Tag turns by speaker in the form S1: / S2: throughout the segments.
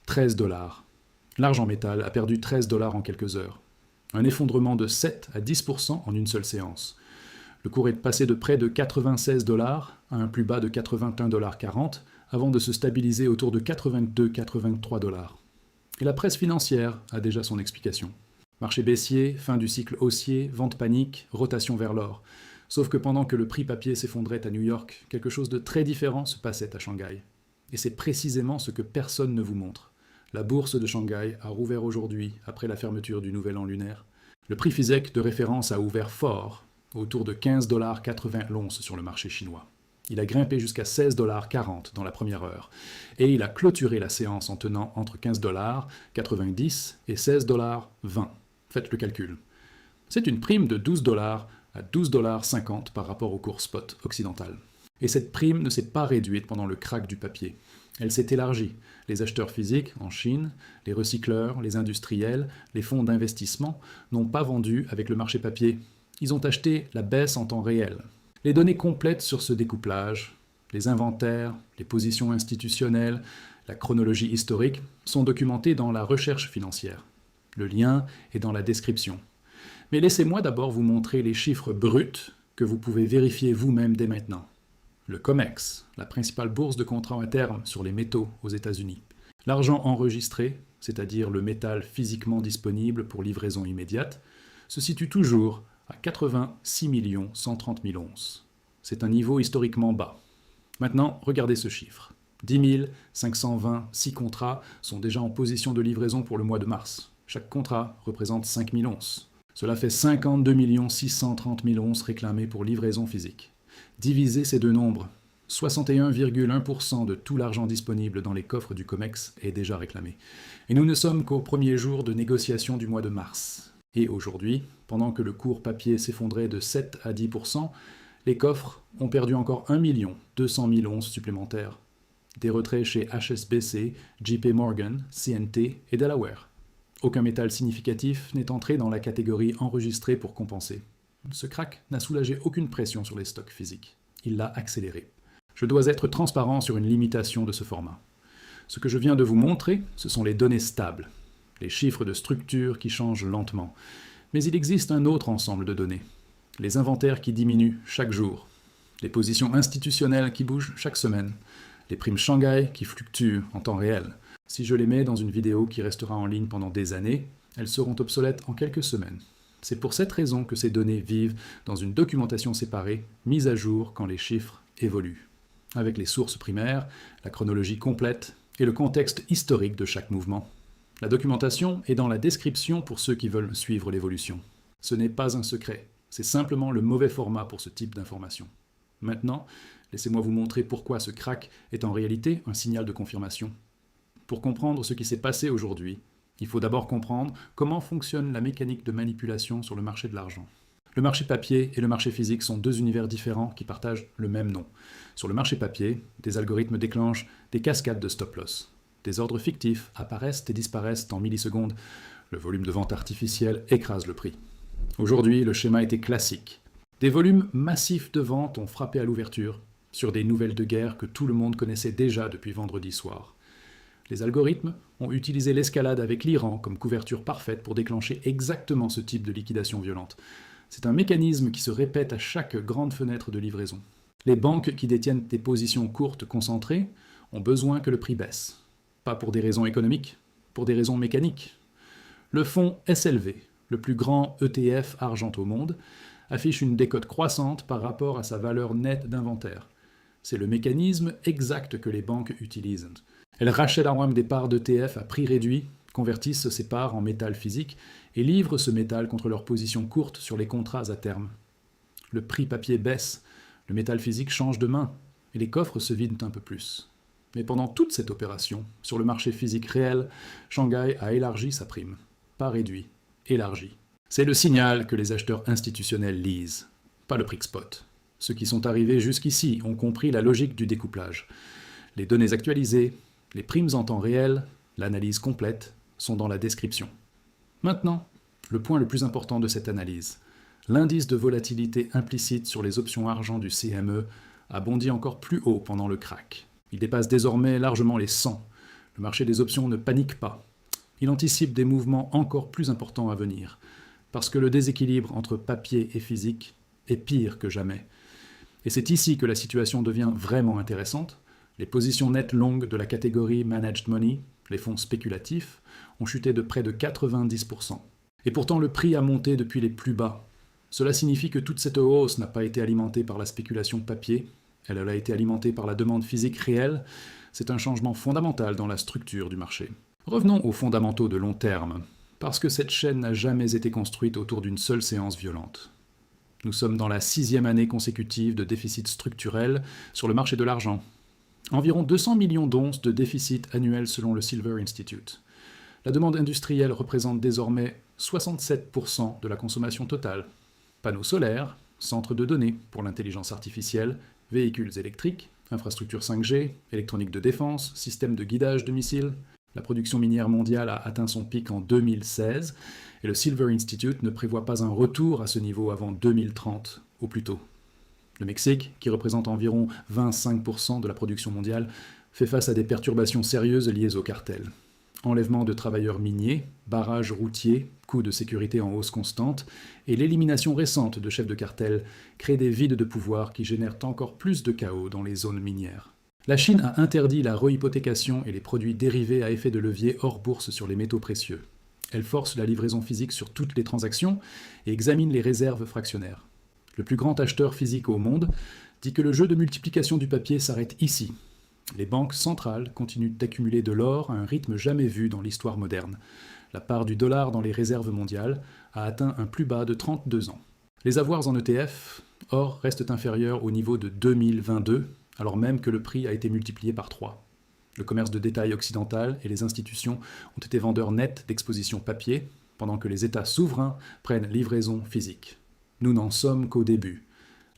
S1: $13. L'argent métal a perdu $13 en quelques heures. Un effondrement de 7 à 10% en une seule séance. Le cours est passé de près de $96 à un plus bas de $81,40 avant de se stabiliser autour de $82-83. Et la presse financière a déjà son explication. Marché baissier, fin du cycle haussier, vente panique, rotation vers l'or. Sauf que pendant que le prix papier s'effondrait à New York, quelque chose de très différent se passait à Shanghai. Et c'est précisément ce que personne ne vous montre. La bourse de Shanghai a rouvert aujourd'hui, après la fermeture du nouvel an lunaire. Le prix FISEC de référence a ouvert fort, autour de $15,80 l'once sur le marché chinois. Il a grimpé jusqu'à $16,40 dans la première heure, et il a clôturé la séance en tenant entre $15,90 et $16,20. Faites le calcul. C'est une prime de $12 à $12,50 par rapport au cours spot occidental. Et cette prime ne s'est pas réduite pendant le krach du papier. Elle s'est élargie. Les acheteurs physiques en Chine, les recycleurs, les industriels, les fonds d'investissement n'ont pas vendu avec le marché papier. Ils ont acheté la baisse en temps réel. Les données complètes sur ce découplage, les inventaires, les positions institutionnelles, la chronologie historique sont documentées dans la recherche financière. Le lien est dans la description. Mais laissez-moi d'abord vous montrer les chiffres bruts que vous pouvez vérifier vous-même dès maintenant. Le COMEX, la principale bourse de contrats à terme sur les métaux aux États-Unis. L'argent enregistré, c'est-à-dire le métal physiquement disponible pour livraison immédiate, se situe toujours à 86 130 000 onces. C'est un niveau historiquement bas. Maintenant, regardez ce chiffre. 10 526 contrats sont déjà en position de livraison pour le mois de mars. Chaque contrat représente 5 000 onces. Cela fait 52 630 000 onces réclamées pour livraison physique. Divisez ces deux nombres. 61,1% de tout l'argent disponible dans les coffres du COMEX est déjà réclamé. Et nous ne sommes qu'au premier jour de négociation du mois de mars. Et aujourd'hui, pendant que le cours papier s'effondrait de 7 à 10%, les coffres ont perdu encore 1 200 000 onces supplémentaires. Des retraits chez HSBC, JP Morgan, CNT et Delaware. Aucun métal significatif n'est entré dans la catégorie enregistrée pour compenser. Ce krach n'a soulagé aucune pression sur les stocks physiques. Il l'a accéléré. Je dois être transparent sur une limitation de ce format. Ce que je viens de vous montrer, ce sont les données stables, les chiffres de structure qui changent lentement. Mais il existe un autre ensemble de données. Les inventaires qui diminuent chaque jour, les positions institutionnelles qui bougent chaque semaine, les primes Shanghai qui fluctuent en temps réel. Si je les mets dans une vidéo qui restera en ligne pendant des années, elles seront obsolètes en quelques semaines. C'est pour cette raison que ces données vivent dans une documentation séparée, mise à jour quand les chiffres évoluent, avec les sources primaires, la chronologie complète et le contexte historique de chaque mouvement. La documentation est dans la description pour ceux qui veulent suivre l'évolution. Ce n'est pas un secret, c'est simplement le mauvais format pour ce type d'information. Maintenant, laissez-moi vous montrer pourquoi ce krach est en réalité un signal de confirmation. Pour comprendre ce qui s'est passé aujourd'hui, il faut d'abord comprendre comment fonctionne la mécanique de manipulation sur le marché de l'argent. Le marché papier et le marché physique sont deux univers différents qui partagent le même nom. Sur le marché papier, des algorithmes déclenchent des cascades de stop-loss. Des ordres fictifs apparaissent et disparaissent en millisecondes. Le volume de vente artificiel écrase le prix. Aujourd'hui, le schéma était classique. Des volumes massifs de vente ont frappé à l'ouverture, sur des nouvelles de guerre que tout le monde connaissait déjà depuis vendredi soir. Les algorithmes ont utilisé l'escalade avec l'Iran comme couverture parfaite pour déclencher exactement ce type de liquidation violente. C'est un mécanisme qui se répète à chaque grande fenêtre de livraison. Les banques qui détiennent des positions courtes concentrées ont besoin que le prix baisse. Pas pour des raisons économiques, pour des raisons mécaniques. Le fonds SLV, le plus grand ETF argent au monde, affiche une décote croissante par rapport à sa valeur nette d'inventaire. C'est le mécanisme exact que les banques utilisent. Elles rachètent à des parts d'ETF à prix réduit, convertissent ces parts en métal physique et livrent ce métal contre leur position courte sur les contrats à terme. Le prix papier baisse, le métal physique change de main et les coffres se vident un peu plus. Mais pendant toute cette opération, sur le marché physique réel, Shanghai a élargi sa prime. Pas réduit, élargi. C'est le signal que les acheteurs institutionnels lisent, pas le prix spot. Ceux qui sont arrivés jusqu'ici ont compris la logique du découplage. Les données actualisées, les primes en temps réel, l'analyse complète, sont dans la description. Maintenant, le point le plus important de cette analyse. L'indice de volatilité implicite sur les options argent du CME a bondi encore plus haut pendant le krach. Il dépasse désormais largement les 100. Le marché des options ne panique pas. Il anticipe des mouvements encore plus importants à venir, parce que le déséquilibre entre papier et physique est pire que jamais. Et c'est ici que la situation devient vraiment intéressante. Les positions nettes longues de la catégorie Managed Money, les fonds spéculatifs, ont chuté de près de 90%. Et pourtant le prix a monté depuis les plus bas. Cela signifie que toute cette hausse n'a pas été alimentée par la spéculation papier, elle a été alimentée par la demande physique réelle. C'est un changement fondamental dans la structure du marché. Revenons aux fondamentaux de long terme, parce que cette chaîne n'a jamais été construite autour d'une seule séance violente. Nous sommes dans la 6e année consécutive de déficit structurel sur le marché de l'argent. Environ 200 millions d'onces de déficit annuel selon le Silver Institute. La demande industrielle représente désormais 67% de la consommation totale. Panneaux solaires, centres de données pour l'intelligence artificielle, véhicules électriques, infrastructures 5G, électronique de défense, système de guidage de missiles. La production minière mondiale a atteint son pic en 2016 et le Silver Institute ne prévoit pas un retour à ce niveau avant 2030 au plus tôt. Le Mexique, qui représente environ 25% de la production mondiale, fait face à des perturbations sérieuses liées au cartel. Enlèvement de travailleurs miniers, barrages routiers, coûts de sécurité en hausse constante et l'élimination récente de chefs de cartel créent des vides de pouvoir qui génèrent encore plus de chaos dans les zones minières. La Chine a interdit la rehypothécation et les produits dérivés à effet de levier hors bourse sur les métaux précieux. Elle force la livraison physique sur toutes les transactions et examine les réserves fractionnaires. Le plus grand acheteur physique au monde dit que le jeu de multiplication du papier s'arrête ici. Les banques centrales continuent d'accumuler de l'or à un rythme jamais vu dans l'histoire moderne. La part du dollar dans les réserves mondiales a atteint un plus bas de 32 ans. Les avoirs en ETF, or, restent inférieurs au niveau de 2022, alors même que le prix a été multiplié par 3. Le commerce de détail occidental et les institutions ont été vendeurs nets d'exposition papier, pendant que les États souverains prennent livraison physique. Nous n'en sommes qu'au début.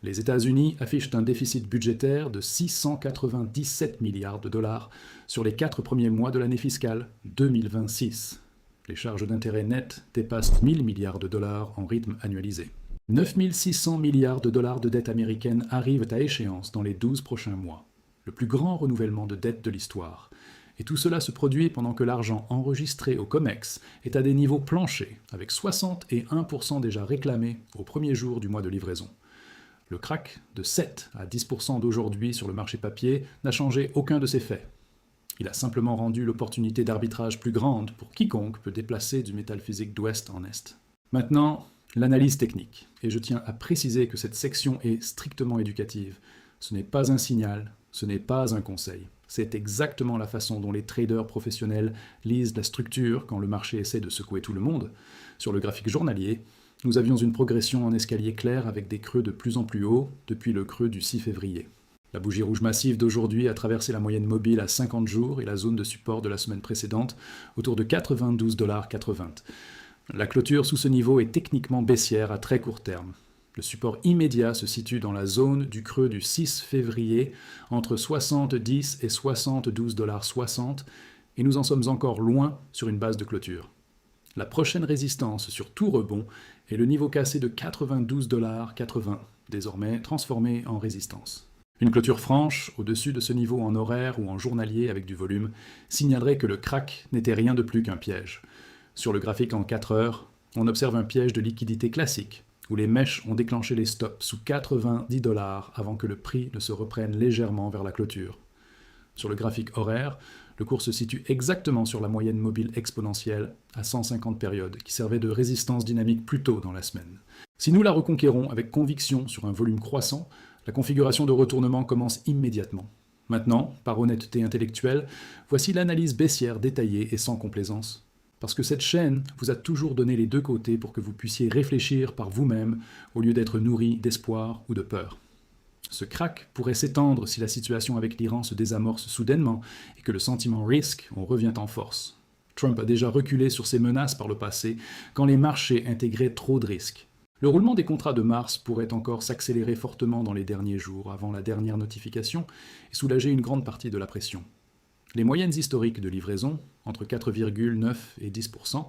S1: Les États-Unis affichent un déficit budgétaire de 697 milliards de dollars sur les 4 premiers mois de l'année fiscale 2026. Les charges d'intérêt nettes dépassent 1000 milliards de dollars en rythme annualisé. 9600 milliards de dollars de dette américaine arrivent à échéance dans les 12 prochains mois. Le plus grand renouvellement de dette de l'histoire. Et tout cela se produit pendant que l'argent enregistré au COMEX est à des niveaux planchers, avec 61% déjà réclamés au premier jour du mois de livraison. Le crack de 7 à 10% d'aujourd'hui sur le marché papier n'a changé aucun de ces faits. Il a simplement rendu l'opportunité d'arbitrage plus grande pour quiconque peut déplacer du métal physique d'ouest en est. Maintenant, l'analyse technique. Et je tiens à préciser que cette section est strictement éducative. Ce n'est pas un signal, ce n'est pas un conseil. C'est exactement la façon dont les traders professionnels lisent la structure quand le marché essaie de secouer tout le monde. Sur le graphique journalier, nous avions une progression en escalier clair avec des creux de plus en plus hauts depuis le creux du 6 février. La bougie rouge massive d'aujourd'hui a traversé la moyenne mobile à 50 jours et la zone de support de la semaine précédente autour de 92,80 $. La clôture sous ce niveau est techniquement baissière à très court terme. Le support immédiat se situe dans la zone du creux du 6 février entre 70 et 72,60 $ et nous en sommes encore loin sur une base de clôture. La prochaine résistance sur tout rebond est le niveau cassé de 92,80 $, désormais transformé en résistance. Une clôture franche, au-dessus de ce niveau en horaire ou en journalier avec du volume, signalerait que le crack n'était rien de plus qu'un piège. Sur le graphique en 4 heures, on observe un piège de liquidité classique, où les mèches ont déclenché les stops sous 90 $ avant que le prix ne se reprenne légèrement vers la clôture. Sur le graphique horaire, le cours se situe exactement sur la moyenne mobile exponentielle à 150 périodes, qui servait de résistance dynamique plus tôt dans la semaine. Si nous la reconquérons avec conviction sur un volume croissant, la configuration de retournement commence immédiatement. Maintenant, par honnêteté intellectuelle, voici l'analyse baissière détaillée et sans complaisance. Parce que cette chaîne vous a toujours donné les deux côtés pour que vous puissiez réfléchir par vous-même au lieu d'être nourri d'espoir ou de peur. Ce crack pourrait s'étendre si la situation avec l'Iran se désamorce soudainement et que le sentiment risque en revient en force. Trump a déjà reculé sur ses menaces par le passé quand les marchés intégraient trop de risques. Le roulement des contrats de mars pourrait encore s'accélérer fortement dans les derniers jours avant la dernière notification et soulager une grande partie de la pression. Les moyennes historiques de livraison, entre 4,9 et 10%,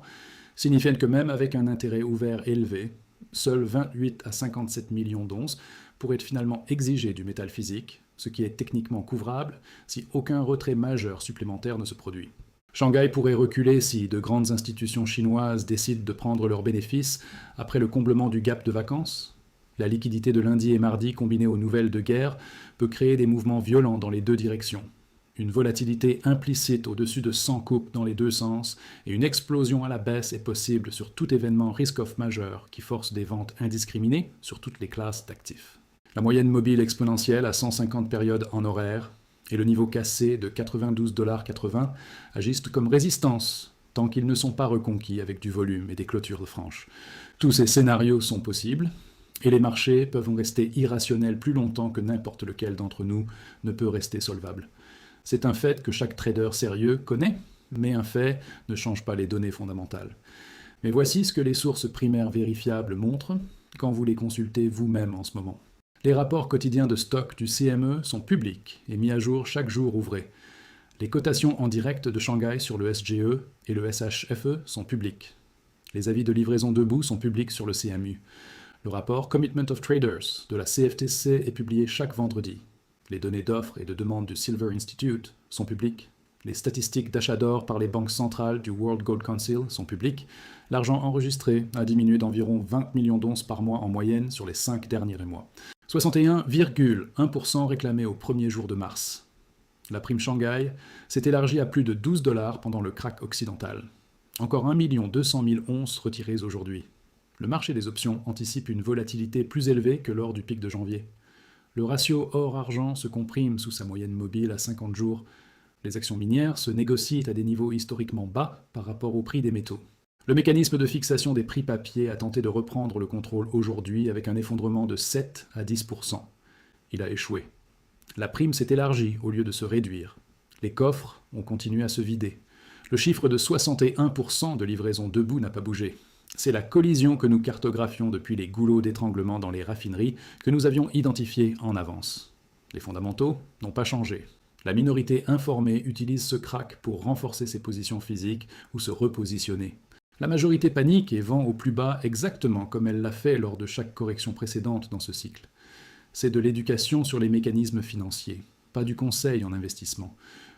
S1: signifient que même avec un intérêt ouvert élevé, seuls 28 à 57 millions d'onces pourraient finalement exiger du métal physique, ce qui est techniquement couvrable si aucun retrait majeur supplémentaire ne se produit. Shanghai pourrait reculer si de grandes institutions chinoises décident de prendre leurs bénéfices après le comblement du gap de vacances. La liquidité de lundi et mardi combinée aux nouvelles de guerre peut créer des mouvements violents dans les deux directions. Une volatilité implicite au-dessus de 100 coupes dans les deux sens et une explosion à la baisse est possible sur tout événement risk-off majeur qui force des ventes indiscriminées sur toutes les classes d'actifs. La moyenne mobile exponentielle à 150 périodes en horaire et le niveau cassé de 92,80 $ agissent comme résistance tant qu'ils ne sont pas reconquis avec du volume et des clôtures franches. Tous ces scénarios sont possibles et les marchés peuvent rester irrationnels plus longtemps que n'importe lequel d'entre nous ne peut rester solvable. C'est un fait que chaque trader sérieux connaît, mais un fait ne change pas les données fondamentales. Mais voici ce que les sources primaires vérifiables montrent quand vous les consultez vous-même en ce moment. Les rapports quotidiens de stock du CME sont publics et mis à jour chaque jour ouvré. Les cotations en direct de Shanghai sur le SGE et le SHFE sont publics. Les avis de livraison debout sont publics sur le CMU. Le rapport Commitment of Traders de la CFTC est publié chaque vendredi. Les données d'offres et de demande du Silver Institute sont publiques. Les statistiques d'achat d'or par les banques centrales du World Gold Council sont publiques. L'argent enregistré a diminué d'environ 20 millions d'onces par mois en moyenne sur les 5 derniers mois. 61,1% réclamé au premier jour de mars. La prime Shanghai s'est élargie à plus de 12 $ pendant le crack occidental. Encore 1 200 000 onces retirées aujourd'hui. Le marché des options anticipe une volatilité plus élevée que lors du pic de janvier. Le ratio or-argent se comprime sous sa moyenne mobile à 50 jours. Les actions minières se négocient à des niveaux historiquement bas par rapport au prix des métaux. Le mécanisme de fixation des prix papier a tenté de reprendre le contrôle aujourd'hui avec un effondrement de 7 à 10%. Il a échoué. La prime s'est élargie au lieu de se réduire. Les coffres ont continué à se vider. Le chiffre de 61% de livraison debout n'a pas bougé. C'est la collision que nous cartographions depuis les goulots d'étranglement dans les raffineries que nous avions identifiés en avance. Les fondamentaux n'ont pas changé. La minorité informée utilise ce crack pour renforcer ses positions physiques ou se repositionner. La majorité panique et vend au plus bas exactement comme elle l'a fait lors de chaque correction précédente dans ce cycle. C'est de l'éducation sur les mécanismes financiers, pas du conseil en investissement.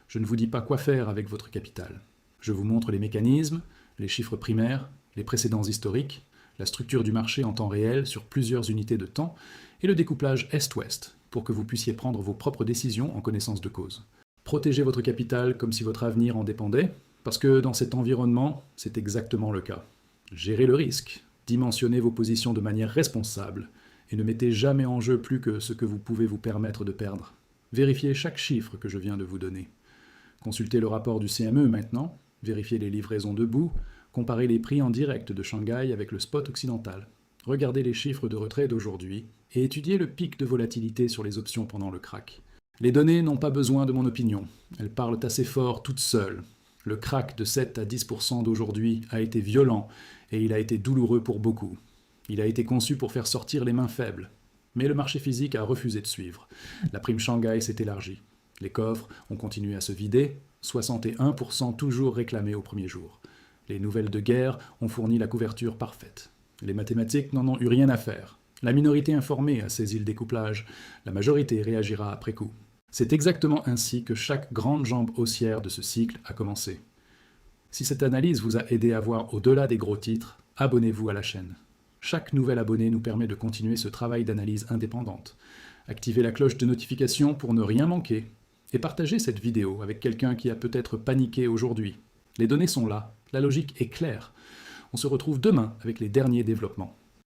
S1: Je ne vous dis pas quoi faire avec votre capital. Je vous montre les mécanismes, les chiffres primaires, les précédents historiques, la structure du marché en temps réel sur plusieurs unités de temps et le découplage Est-Ouest pour que vous puissiez prendre vos propres décisions en connaissance de cause. Protégez votre capital comme si votre avenir en dépendait, parce que dans cet environnement, c'est exactement le cas. Gérez le risque, dimensionnez vos positions de manière responsable et ne mettez jamais en jeu plus que ce que vous pouvez vous permettre de perdre. Vérifiez chaque chiffre que je viens de vous donner. Consultez le rapport du CME maintenant, vérifiez les livraisons debout, comparez les prix en direct de Shanghai avec le spot occidental. Regardez les chiffres de retrait d'aujourd'hui et étudiez le pic de volatilité sur les options pendant le crack. Les données n'ont pas besoin de mon opinion, elles parlent assez fort toutes seules. Le crack de 7 à 10% d'aujourd'hui a été violent et il a été douloureux pour beaucoup. Il a été conçu pour faire sortir les mains faibles. Mais le marché physique a refusé de suivre. La prime Shanghai s'est élargie. Les coffres ont continué à se vider, 61% toujours réclamés au premier jour. Les nouvelles de guerre ont fourni la couverture parfaite. Les mathématiques n'en ont eu rien à faire. La minorité informée a saisi le découplage. La majorité réagira après coup. C'est exactement ainsi que chaque grande jambe haussière de ce cycle a commencé. Si cette analyse vous a aidé à voir au-delà des gros titres, abonnez-vous à la chaîne. Chaque nouvel abonné nous permet de continuer ce travail d'analyse indépendante. Activez la cloche de notification pour ne rien manquer et partagez cette vidéo avec quelqu'un qui a peut-être paniqué aujourd'hui. Les données sont là, la logique est claire. On se retrouve demain avec les derniers développements.